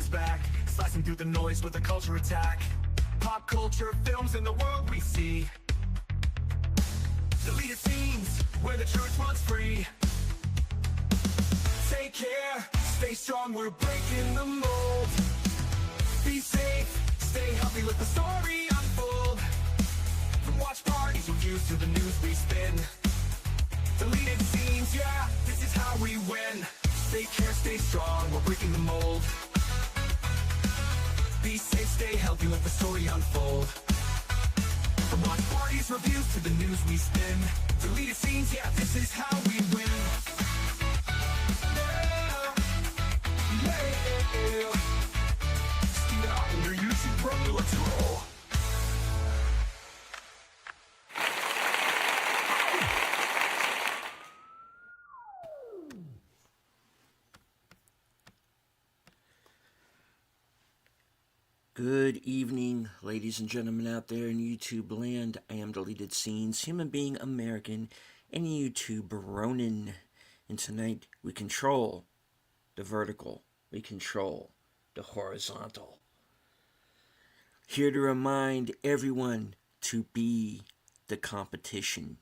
comes back, slicing through the noise with a culture attack. Pop culture films in the world we see. Deleted scenes where the truth runs free. Take care, stay strong, we're breaking the mold. Be safe, stay healthy, let the story unfold. From watch parties, reviews to the news we spin. Deleted scenes, yeah, this is how we win. Take care, stay strong, we're breaking the mold. Be safe, stay healthy, let the story unfold. From watch parties, reviews to the news we spin. Deleted scenes, yeah, this is how we win. Yeah. Steam it out in your YouTube program, let's roll. Good evening, ladies and gentlemen out there in YouTube land. I am Deleted Scenes, human being American, and YouTube Ronin. And tonight we control the vertical, we control the horizontal. Here to remind everyone to be the competition.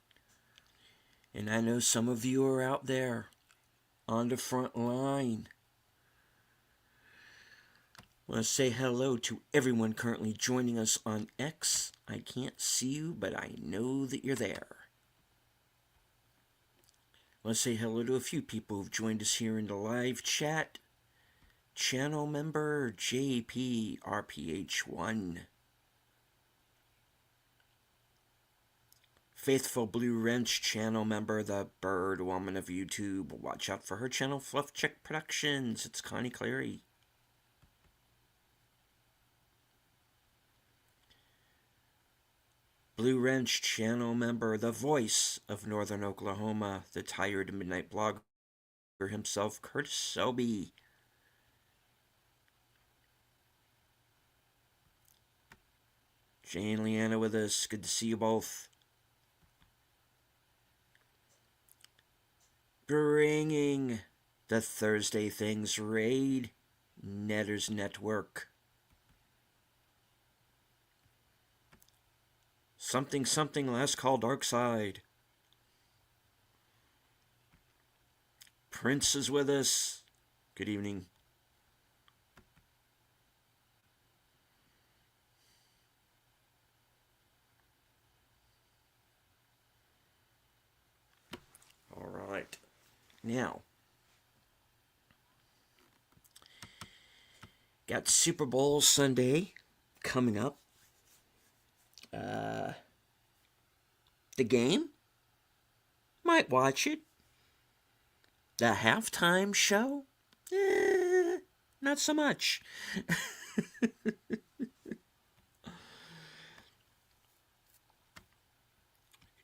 And I know some of you are out there on the front line. I want to say hello to everyone currently joining us on X. I can't see you, but I know that you're there. I want to say hello to a few people who've joined us here in the live chat. Channel member JPRPH1. Faithful Blue Wrench channel member, the Bird Woman of YouTube. Watch out for her channel, Fluff Check Productions. It's Connie Clary. Blue Wrench channel member, the voice of Northern Oklahoma, the tired midnight blogger himself, Curtis Selby. Jane Leanna with us, good to see you both. Bringing the Thursday Things raid, Netters Network. Something, last call, dark side. Prince is with us. Good evening. All right. Now, got Super Bowl Sunday coming up. The game? Might watch it. The halftime show? Not so much.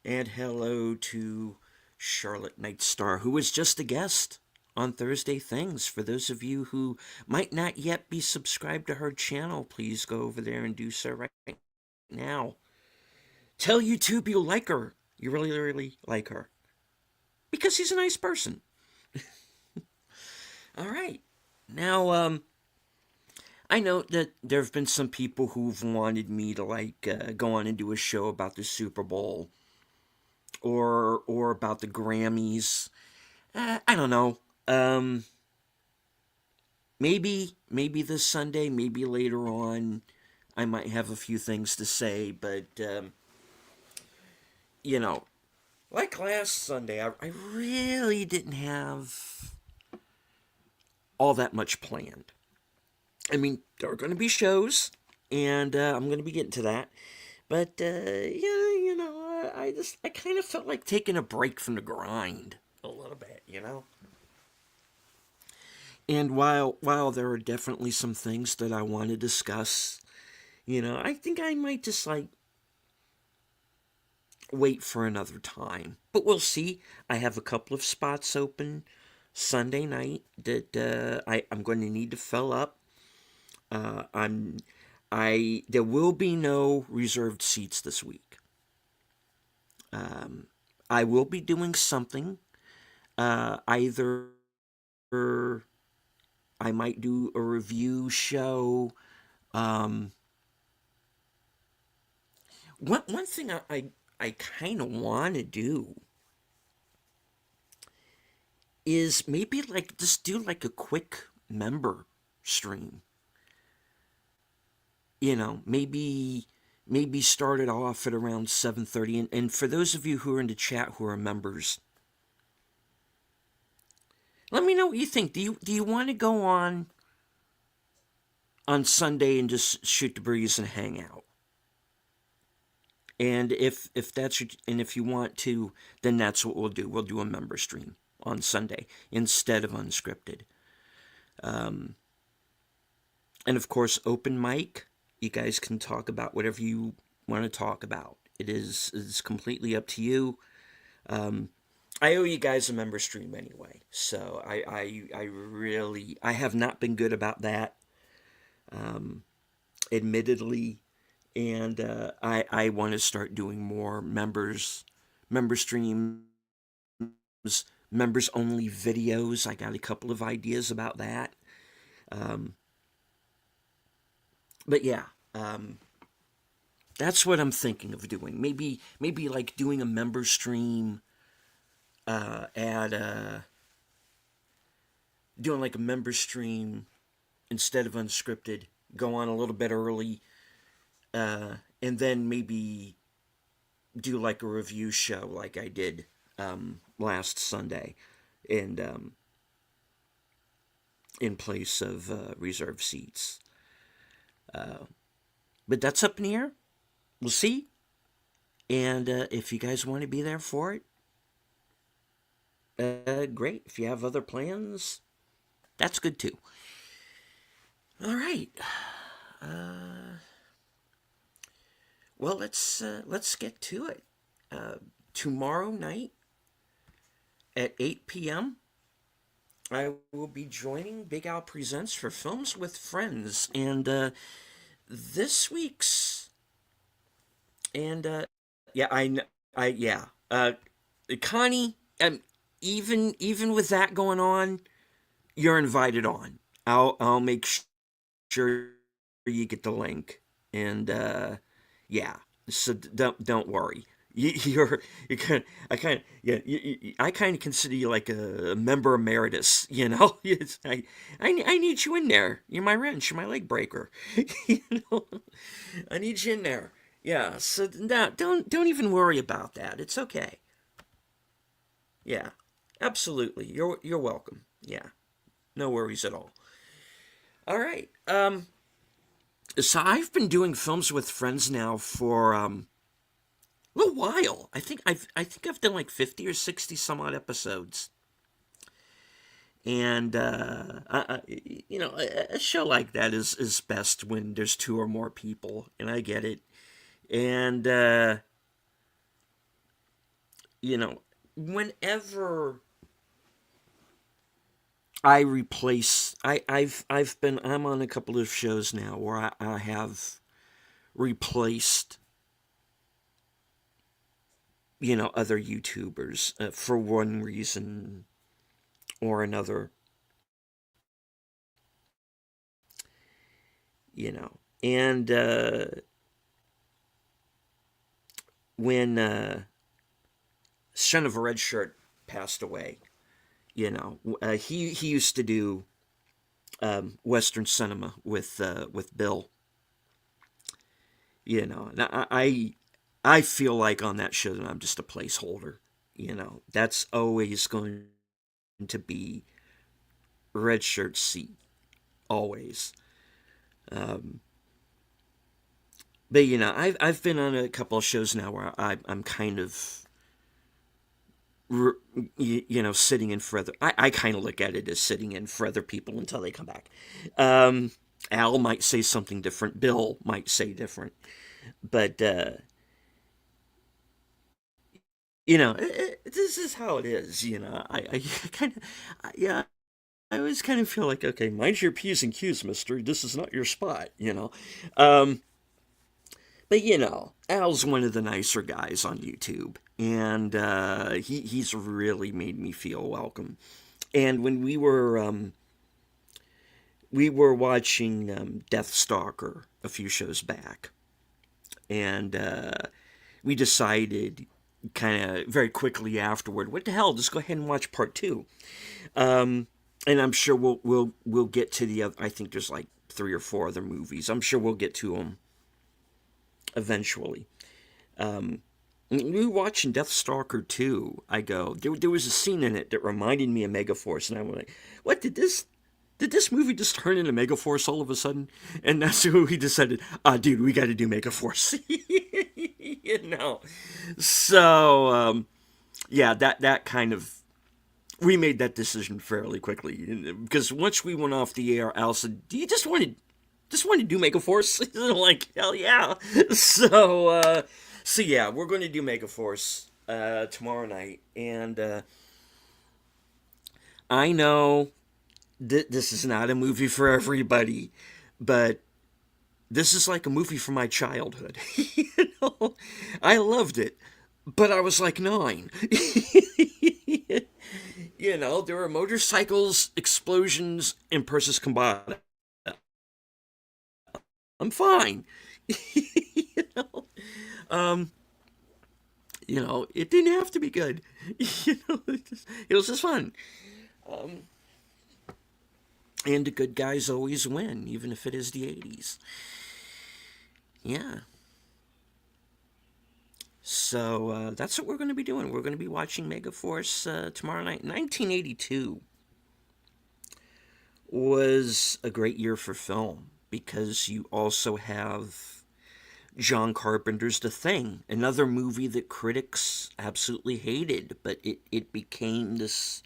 And hello to Charlotte Nightstar, who was just a guest on Thursday Things. For those of you who might not yet be subscribed to her channel, please go over there and do so right now. Tell YouTube you like her. You really, really like her. Because she's a nice person. All right. Now, I know that there have been some people who've wanted me to, go on and do a show about the Super Bowl. Or about the Grammys. I don't know. Maybe this Sunday, maybe later on, I might have a few things to say, but, you know, like last Sunday, I really didn't have all that much planned. I mean, there are going to be shows, and I'm going to be getting to that, but, you know, I kind of felt like taking a break from the grind a little bit, you know? And while there are definitely some things that I want to discuss, you know, I think I might just, like, wait for another time. But we'll see. I have a couple of spots open Sunday night that I'm going to need to fill up. There will be no reserved seats this week. I will be doing something. Either I might do a review show. One thing I kind of want to do is maybe like just do like a quick member stream. Maybe start it off at around 7:30. And for those of you who are in the chat who are members, let me know what you think. Do you want to go on Sunday and just shoot the breeze and hang out? And if if you want to, then that's what we'll do. We'll do a member stream on Sunday instead of unscripted. And of course, open mic. You guys can talk about whatever you want to talk about. It's completely up to you. I owe you guys a member stream anyway, so I have not been good about that, admittedly, and I want to start doing more member streams, members only videos. I got a couple of ideas about that. But yeah, that's what I'm thinking of doing. Maybe like doing a member stream, doing like a member stream instead of unscripted. Go on a little bit early, and then maybe do like a review show like I did last Sunday, and in place of reserved seats. But that's up in the air. We'll see. And if you guys want to be there for it, great. If you have other plans, that's good too. All right. Well, let's get to it. Tomorrow night at 8 p.m., I will be joining Big Al Presents for Films with Friends, and this week's, and Connie, even with that going on, you're invited on. I'll make sure you get the link, and so don't worry. I kind of consider you like a member emeritus, you know. I need you in there. You're my wrench, you're my leg breaker. I need you in there. Yeah. So don't even worry about that. It's okay. Yeah, absolutely. You're welcome. Yeah, no worries at all. All right. So I've been doing Films with Friends now for a little while. I think I've done like 50 or 60 some odd episodes. And a show like that is best when there's two or more people, and I get it. And whenever I'm on a couple of shows now where I have replaced other YouTubers for one reason or another. And when Son of a Red Shirt passed away, he used to do Western cinema with Bill. And I feel like on that show that I'm just a placeholder. That's always going to be Red Shirt seat, always. But I've been on a couple of shows now where I'm kind of sitting in for other. I kind of look at it as sitting in for other people until they come back. Al might say something different. Bill might say different, but this is how it is. I kind of, yeah. I always kind of feel like, okay, mind your P's and Q's, mister. This is not your spot, But, Al's one of the nicer guys on YouTube, and he's really made me feel welcome. And when we were we were watching Deathstalker a few shows back, and we decided kind of very quickly afterward, what the hell? Just go ahead and watch part two. And I'm sure we'll get to the other. I think there's like 3 or 4 other movies. I'm sure we'll get to them eventually. We were watching Deathstalker 2. I go, there was a scene in it that reminded me of Megaforce, and I was like, what did this movie just turn into Megaforce all of a sudden? And that's who we decided, dude, we got to do Megaforce. you know. So, yeah, that kind of, we made that decision fairly quickly. Because once we went off the air, Al said, do you just want to do Megaforce? Like, hell yeah. So yeah, we're going to do Megaforce tomorrow night. And I know this is not a movie for everybody, but this is like a movie from my childhood. You know, I loved it, but I was like 9. You know, there were motorcycles, explosions, and Persis Kambata. I'm fine. you know, um, it didn't have to be good. It was just fun. And the good guys always win, even if it is the 80s. Yeah. So that's what we're going to be doing. We're going to be watching Megaforce tomorrow night. 1982 was a great year for film because you also have John Carpenter's The Thing, another movie that critics absolutely hated, but it became this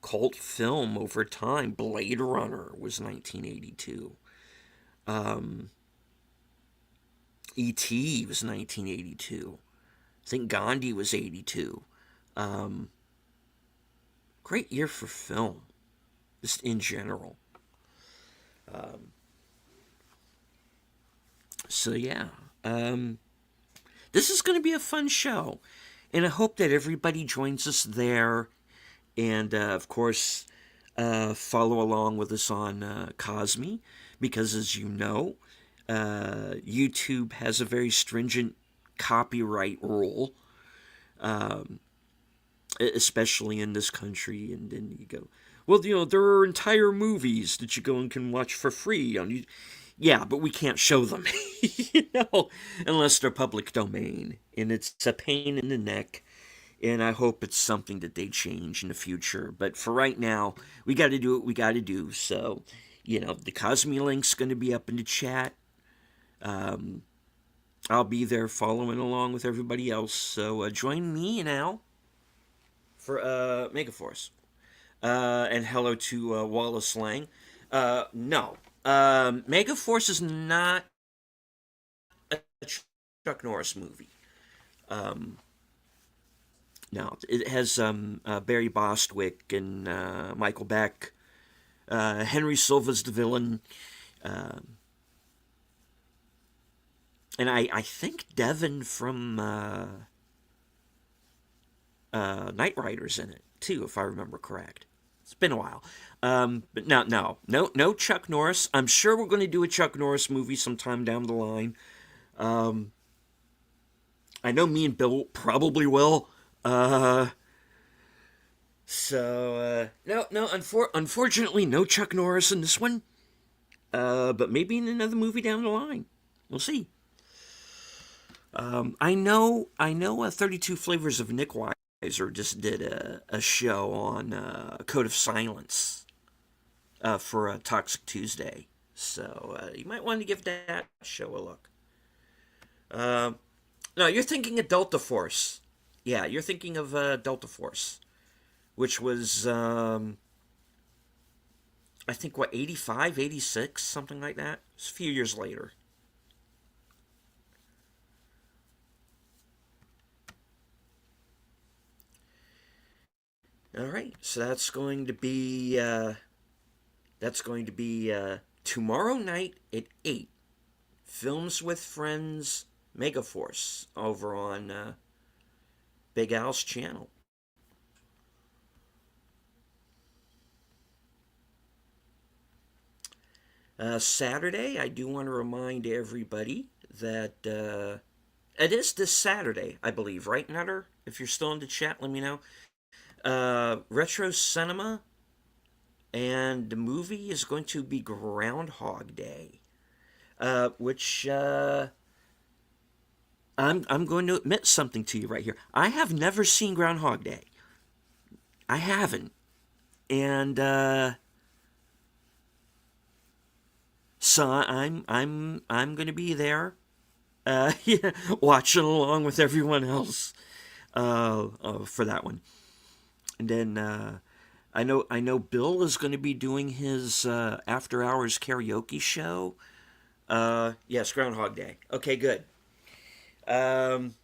cult film over time. Blade Runner was 1982. E.T. was 1982. I think Gandhi was 82. Great year for film, just in general. So yeah, this is going to be a fun show, and I hope that everybody joins us there, and of course, follow along with us on Cosme, because as you know, YouTube has a very stringent copyright rule, especially in this country. And then you go, well, there are entire movies that you go and can watch for free on YouTube. Yeah, but we can't show them, unless they're public domain, and it's a pain in the neck. And I hope it's something that they change in the future. But for right now, we got to do what we got to do. So, the Cosme link's going to be up in the chat. I'll be there following along with everybody else. So join me and Al for Megaforce. And hello to Wallace Lang. No. Megaforce is not a Chuck Norris movie. No. It has Barry Bostwick and Michael Beck. Henry Silva's the villain. And I think Devin from Knight Rider's in it, too, if I remember correct. It's been a while. But no Chuck Norris. I'm sure we're going to do a Chuck Norris movie sometime down the line. I know me and Bill probably will. Unfortunately, no Chuck Norris in this one. But maybe in another movie down the line. We'll see. I know 32 Flavors of Nick Weiser just did a show on Code of Silence for Toxic Tuesday. So you might want to give that show a look. No, you're thinking of Delta Force. Yeah, you're thinking of Delta Force, which was, I think, 85, 86, something like that? It's a few years later. All right, so that's going to be tomorrow night at 8. Films with Friends Megaforce over on Big Al's channel. Saturday, I do want to remind everybody that it is this Saturday, I believe, right, Nutter? If you're still in the chat, let me know. Retro Cinema, and the movie is going to be Groundhog Day, which I'm going to admit something to you right here. I have never seen Groundhog Day. I haven't, and so I'm going to be there, yeah, watching along with everyone else for that one. And then I know Bill is going to be doing his after hours karaoke show. Yes, Groundhog Day. Okay, good. Um,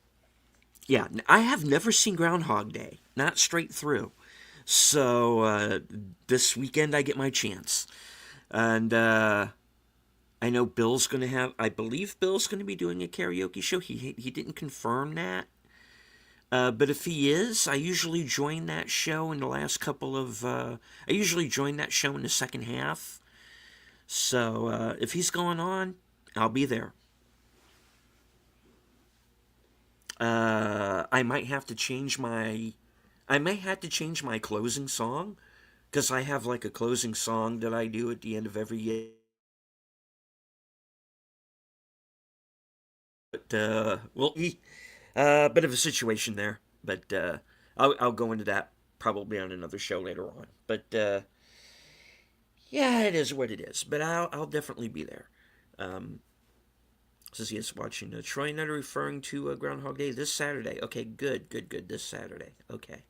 yeah, I have never seen Groundhog Day, not straight through. So this weekend I get my chance, and I know Bill's going to have. I believe Bill's going to be doing a karaoke show. He didn't confirm that. But if he is, I usually join that show in the last couple of. I usually join that show in the second half. So if he's going on, I'll be there. I might have to change my. I may have to change my closing song, because I have like a closing song that I do at the end of every year. But well, bit of a situation there. But I'll go into that probably on another show later on. But yeah, it is what it is. But I'll definitely be there. Um, Says he is watching Troy Nutter referring to Groundhog Day this Saturday. Okay, good, good, good. This Saturday. Okay.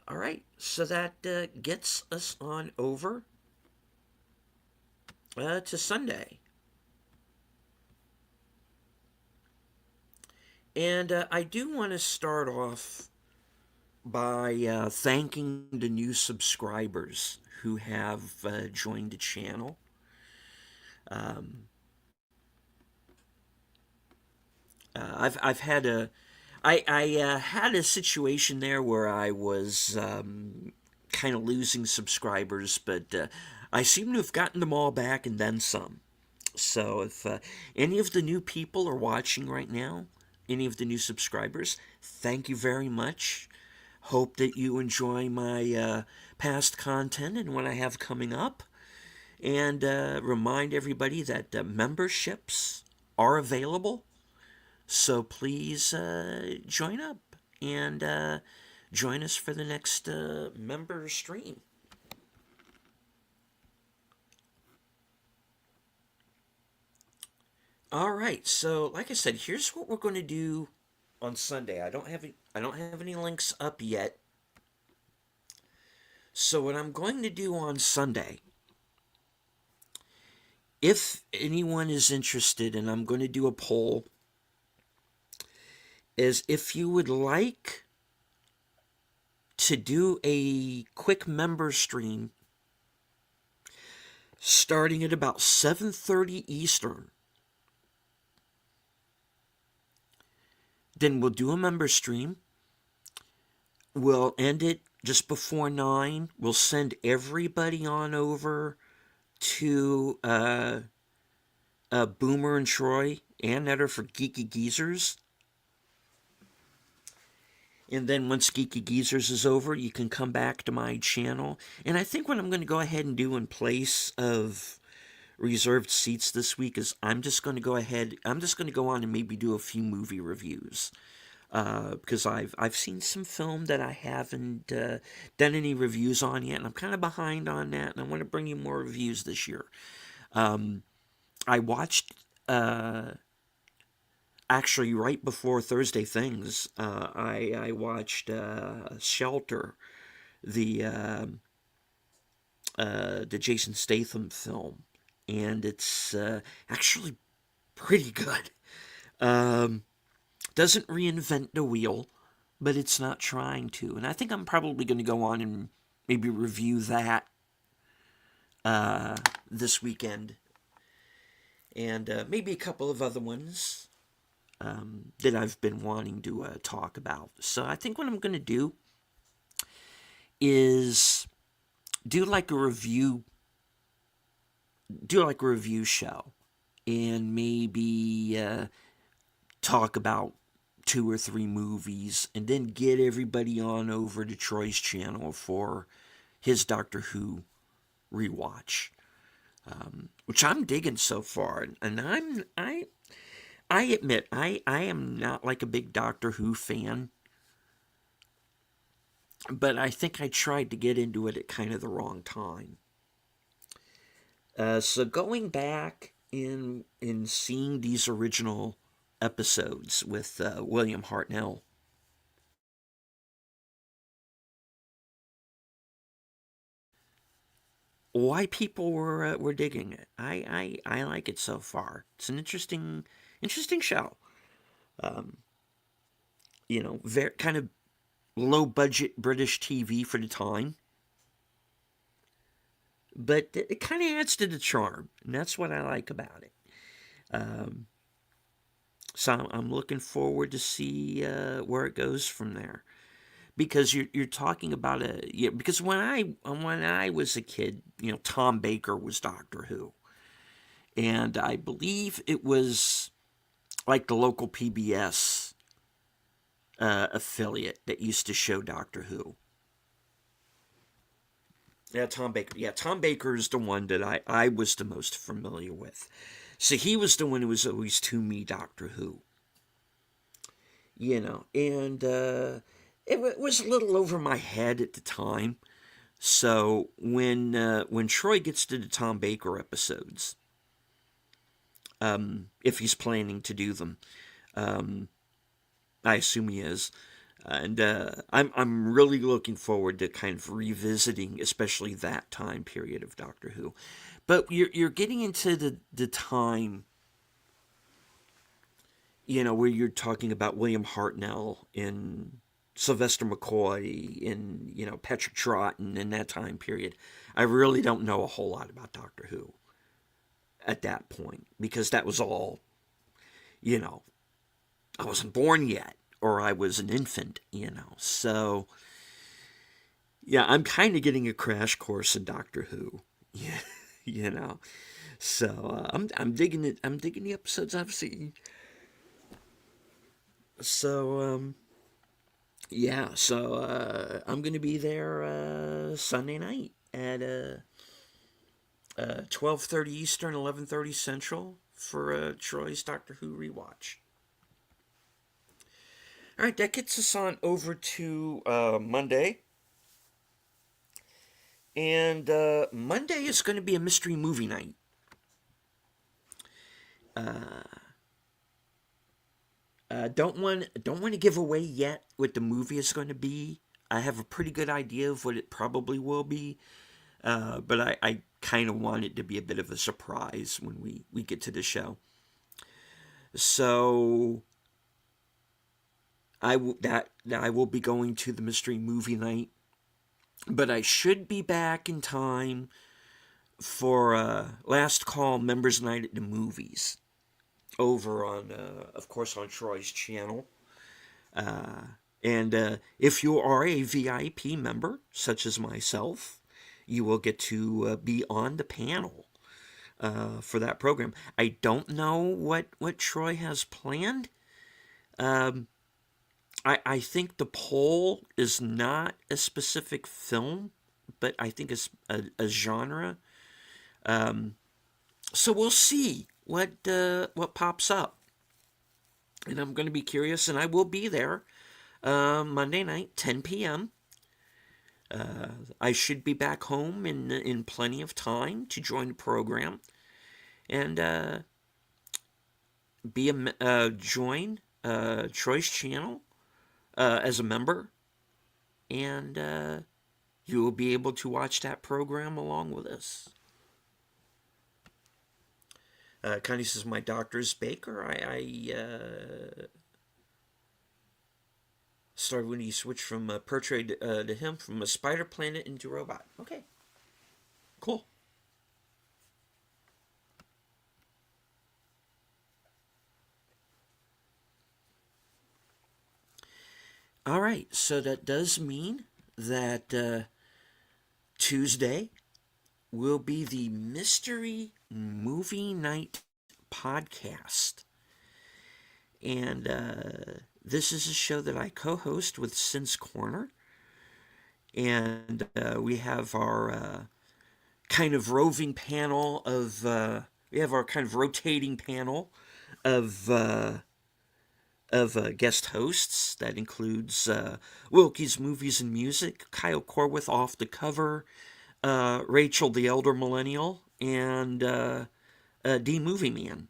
All right. So that gets us on over to Sunday. And I do want to start off by thanking the new subscribers who have joined the channel. Um, I've had a I had a situation there where I was kind of losing subscribers, but I seem to have gotten them all back and then some. So if any of the new people are watching right now, any of the new subscribers, thank you very much. Hope that you enjoy my past content and what I have coming up. And remind everybody that memberships are available. So please join up and join us for the next member stream. All right, so like I said, here's what we're going to do on Sunday. I don't have any links up yet. So what I'm going to do on Sunday, if anyone is interested, and I'm going to do a poll, is if you would like to do a quick member stream starting at about 7:30 Eastern, then we'll do a member stream. We'll end it just before 9. We'll send everybody on over to Boomer and Troy and Netter for Geeky Geezers. And then once Geeky Geezers is over, you can come back to my channel. And I think what I'm going to go ahead and do in place of reserved seats this week is I'm just going to go on and maybe do a few movie reviews. Because I've seen some film that I haven't done any reviews on yet, and I'm kind of behind on that, and I want to bring you more reviews this year. I watched, actually right before Thursday Things, I watched Shelter, the Jason Statham film, and it's actually pretty good. Doesn't reinvent the wheel, but it's not trying to. And I think I'm probably going to go on and maybe review that this weekend. And maybe a couple of other ones that I've been wanting to talk about. So I think what I'm going to do is do like a review show, and maybe talk about 2 or 3 movies, and then get everybody on over to Troy's channel for his Doctor Who rewatch, which I'm digging so far. And I admit I am not like a big Doctor Who fan, but I think I tried to get into it at kind of the wrong time. So going back in seeing these original episodes with William Hartnell, why people were digging it. I like it so far. It's an interesting show. Very kind of low budget British TV for the time, but it kind of adds to the charm, and that's what I like about it. So I'm looking forward to see where it goes from there, because you're talking about because when I was a kid, Tom Baker was Doctor Who, and I believe it was like the local PBS affiliate that used to show Doctor Who. Yeah, Tom Baker. Yeah, Tom Baker is the one that I was the most familiar with. So he was the one who was always to me Doctor Who. And it was a little over my head at the time. So when Troy gets to the Tom Baker episodes, if he's planning to do them, I assume he is. And I'm really looking forward to kind of revisiting, especially that time period of Doctor Who. But you're getting into the time, where you're talking about William Hartnell and Sylvester McCoy and Patrick Troughton in that time period. I really don't know a whole lot about Doctor Who at that point, because that was all, I wasn't born yet, or I was an infant, So, yeah, I'm kind of getting a crash course in Doctor Who, yeah, So I'm digging it. I'm digging the episodes I've seen. So yeah. So I'm gonna be there Sunday night at 12:30 Eastern, 11:30 Central for Troy's Doctor Who rewatch. All right, that gets us on over to Monday. And Monday is going to be a mystery movie night. Don't want to give away yet what the movie is going to be. I have a pretty good idea of what it probably will be, but I kind of want it to be a bit of a surprise when we get to the show. So I will be going to the mystery movie night, but I should be back in time for last call members night at the movies over on of course on Troy's channel. And if you are a VIP member such as myself, you will get to be on the panel for that program. I don't know what Troy has planned. I think the poll is not a specific film, but I think it's a genre. So we'll see what pops up, and I'm going to be curious, and I will be there Monday night, 10 p.m. I should be back home in plenty of time to join the program, and join Troy's channel as a member, and you will be able to watch that program along with us. Connie says, my doctor is Baker. I started when he switched from portrayed to him from a spider planet into robot. Okay, cool. All right, so that does mean that Tuesday will be the Mystery Movie Night podcast. And this is a show that I co host with Sin's Corner. And we have our kind of roving panel of, we have our kind of rotating panel of guest hosts. That includes Wilkie's Movies and Music, Kyle Corwith off the cover, Rachel the Elder Millennial, and D Movie Man.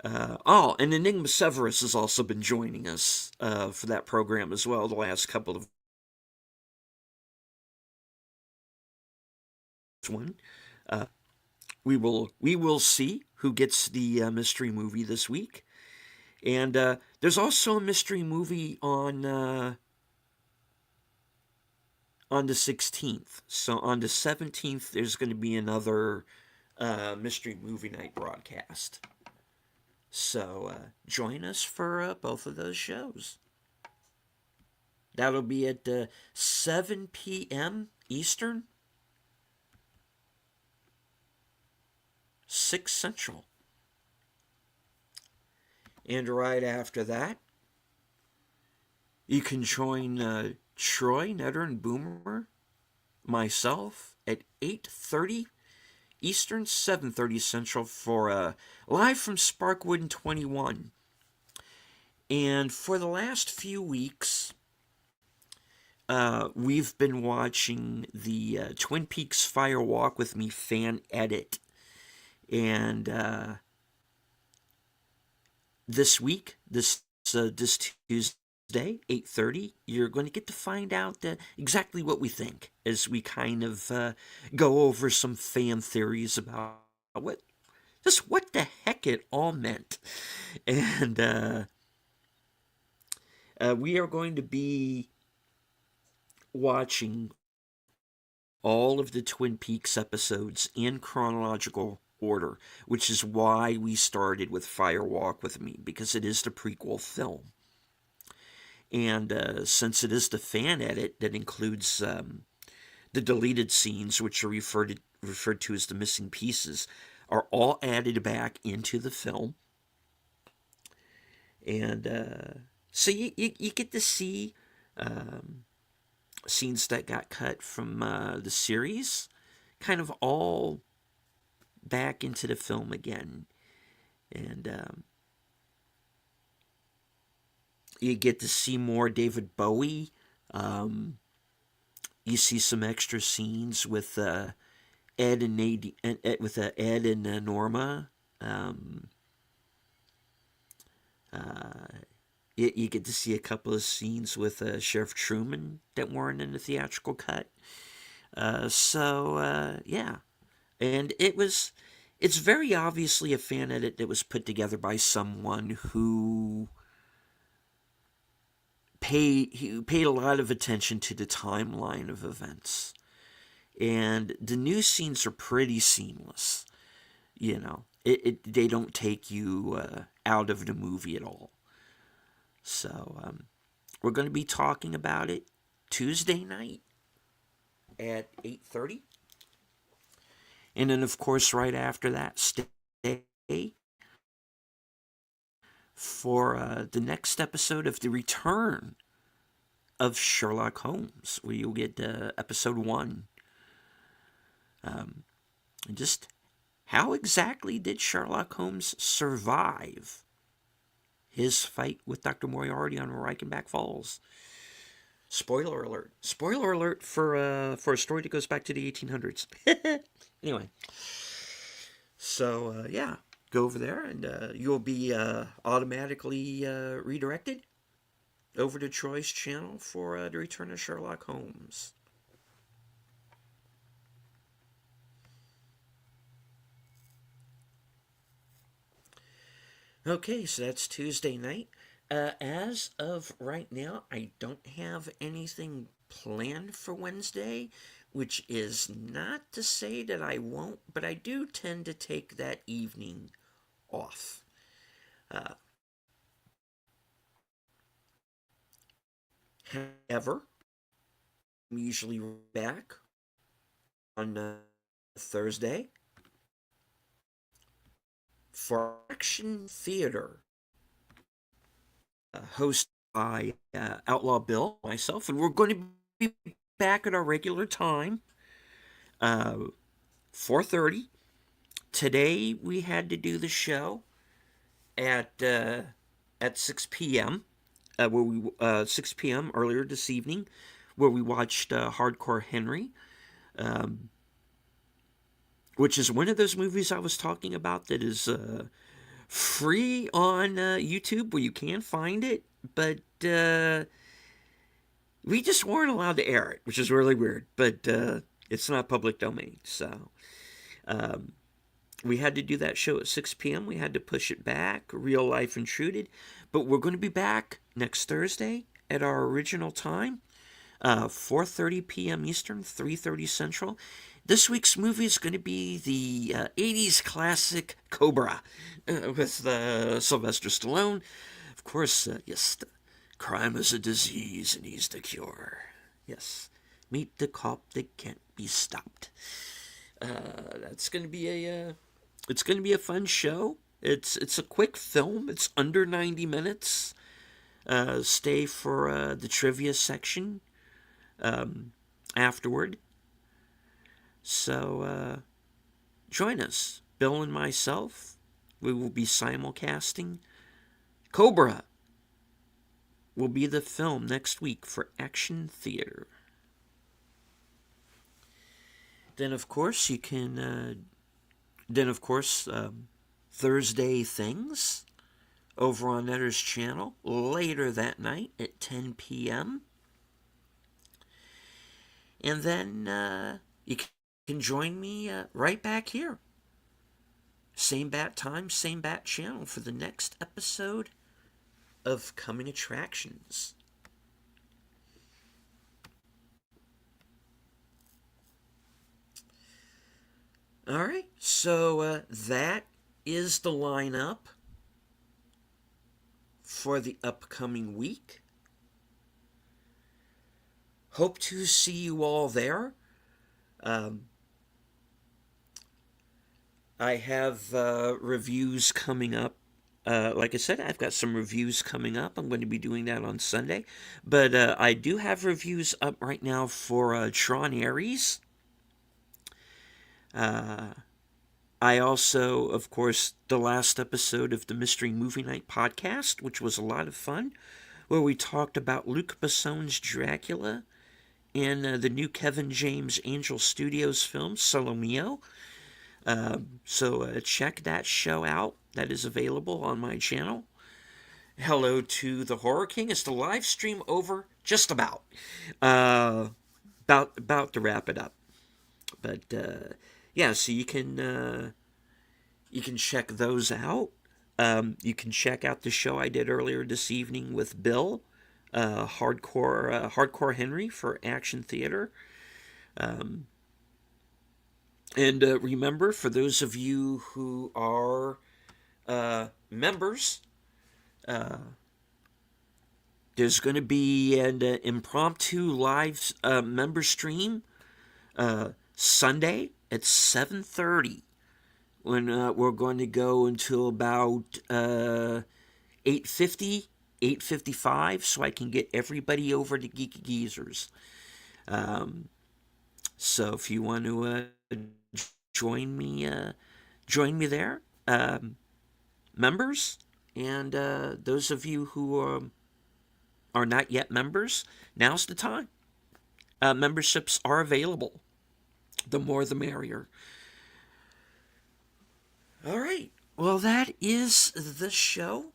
And Enigma Severus has also been joining us for that program as well the last couple of one. We will see who gets the mystery movie this week. And there's also a mystery movie on the 16th. So on the 17th, there's going to be another mystery movie night broadcast. So join us for both of those shows. That'll be at 7 p.m. Eastern, 6 Central. And right after that, you can join Troy, Netter, and Boomer, myself, at 8:30 Eastern, 7:30 Central for Live from Sparkwood 21. And for the last few weeks, we've been watching the Twin Peaks Fire Walk with Me fan edit. And this week, this Tuesday, 8:30, you're going to get to find out exactly what we think as we kind of go over some fan theories about what the heck it all meant. And we are going to be watching all of the Twin Peaks episodes in chronological order, which is why we started with Fire Walk with Me, because it is the prequel film. And since it is the fan edit that includes the deleted scenes, which are referred to as the missing pieces, are all added back into the film. And so you get to see scenes that got cut from the series, kind of all back into the film again. And you get to see more David Bowie. You see some extra scenes with Ed and Nadine, with Ed and Norma. You get to see a couple of scenes with Sheriff Truman that weren't in the theatrical cut. Yeah. And it's very obviously a fan edit that was put together by someone who paid a lot of attention to the timeline of events. And the new scenes are pretty seamless. You know, they don't take you out of the movie at all. So we're going to be talking about it Tuesday night at 8:30. And then, of course, right after that, stay for the next episode of the return of Sherlock Holmes, where you'll get episode 1. And just how exactly did Sherlock Holmes survive his fight with Dr. Moriarty on Reichenbach Falls? Spoiler alert. Spoiler alert for a story that goes back to the 1800s. Anyway. So, yeah. Go over there and you'll be automatically redirected over to Troy's channel for the return of Sherlock Holmes. Okay, so that's Tuesday night. As of right now, I don't have anything planned for Wednesday, which is not to say that I won't, but I do tend to take that evening off. However, I'm usually back Thursday for Action Theater, hosted by Outlaw Bill, myself, and we're going to be back at our regular time, uh, 4:30. Today we had to do the show at 6 p.m. Where we 6 p.m. earlier this evening, where we watched Hardcore Henry, um, which is one of those movies I was talking about that is free on YouTube where you can find it, but we just weren't allowed to air it, which is really weird. But it's not public domain, so um, we had to do that show at 6 p.m. We had to push it back. Real life intruded, but we're going to be back next Thursday at our original time, 4:30 p.m. Eastern, 3:30 Central. This week's movie is going to be the 80s classic Cobra with Sylvester Stallone. Of course, yes, crime is a disease and he's the cure. Yes, meet the cop that can't be stopped. That's going to be it's going to be a fun show. It's a quick film. It's under 90 minutes. Stay for the trivia section afterward. So join us, Bill and myself. We will be simulcasting. Cobra will be the film next week for Action Theater. Then, of course, you can. Thursday Things over on Netter's channel later that night at 10 p.m. And then you can join me right back here. Same bat time, same bat channel for the next episode of Coming Attractions. All right, so that is the lineup for the upcoming week. Hope to see you all there. I have reviews coming up. Like I said, I've got some reviews coming up. I'm going to be doing that on Sunday. But I do have reviews up right now for Tron Ares. I also, of course, the last episode of the Mystery Movie Night podcast, which was a lot of fun, where we talked about Luc Besson's Dracula and the new Kevin James Angel Studios film, Solo Mio. So check that show out. That is available on my channel. Hello to the Horror King. It's the live stream over just about. About to wrap it up. But yeah, so you can check those out. You can check out the show I did earlier this evening with Bill, Hardcore Henry for Action Theater. And remember, for those of you who are members, there's going to be an impromptu live member stream Sunday at 7:30 when we're going to go until about 8:50, 8:55, so I can get everybody over to Geeky Geezers. So if you want to join me there, members, and those of you who are not yet members, now's the time. Memberships are available. The more the merrier. All right. Well, that is the show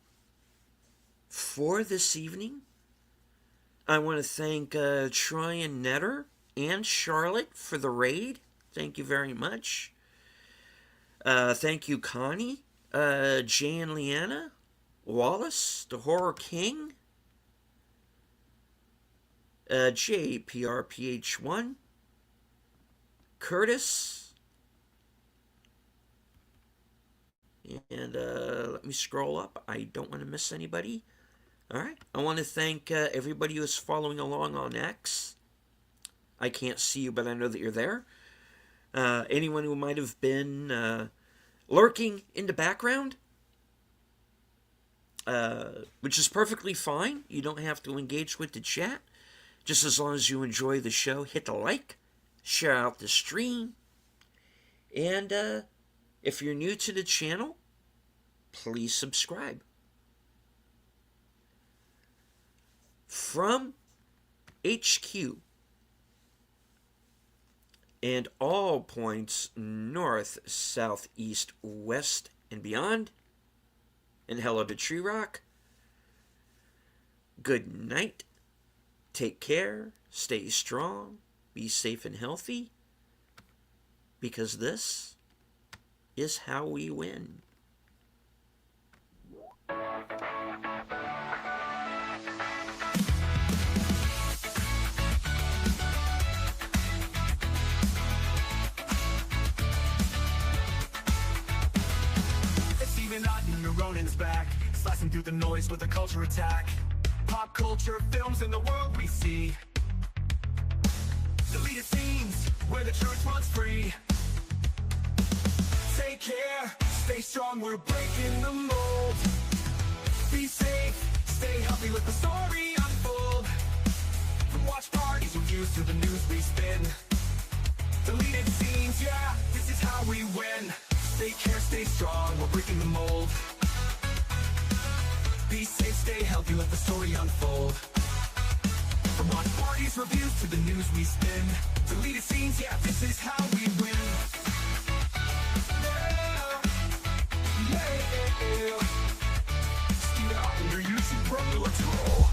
for this evening. I want to thank Troy and Netter and Charlotte for the raid. Thank you very much. Thank you, Connie, Jay and Leanna, Wallace, the Horror King, JPRPH1, Curtis, and let me scroll up. I don't want to miss anybody. All right. I want to thank everybody who is following along on X. I can't see you, but I know that you're there. anyone who might have been lurking in the background, which is perfectly fine. You don't have to engage with the chat. Just as long as you enjoy the show, hit the like, share out the stream, and if you're new to the channel, please subscribe. From HQ and all points north, south, east, west, and beyond, and hello to Tree Rock, good night, take care, stay strong, be safe and healthy, because this is how we win. Ronin's back, slicing through the noise with a culture attack. Pop culture, films, and the world we see. Deleted scenes, where the truth runs free. Take care, stay strong, we're breaking the mold. Be safe, stay healthy, let the story unfold. From watch parties, reviews, to the news we spin. Deleted scenes, yeah, this is how we win. Take care, stay strong, we're breaking the mold. Be safe, stay healthy, let the story unfold. From watch parties, reviews, to the news we spin. Deleted scenes, yeah, this is how we win. Yeah, yeah. Steam out on your YouTube, brother, let's roll.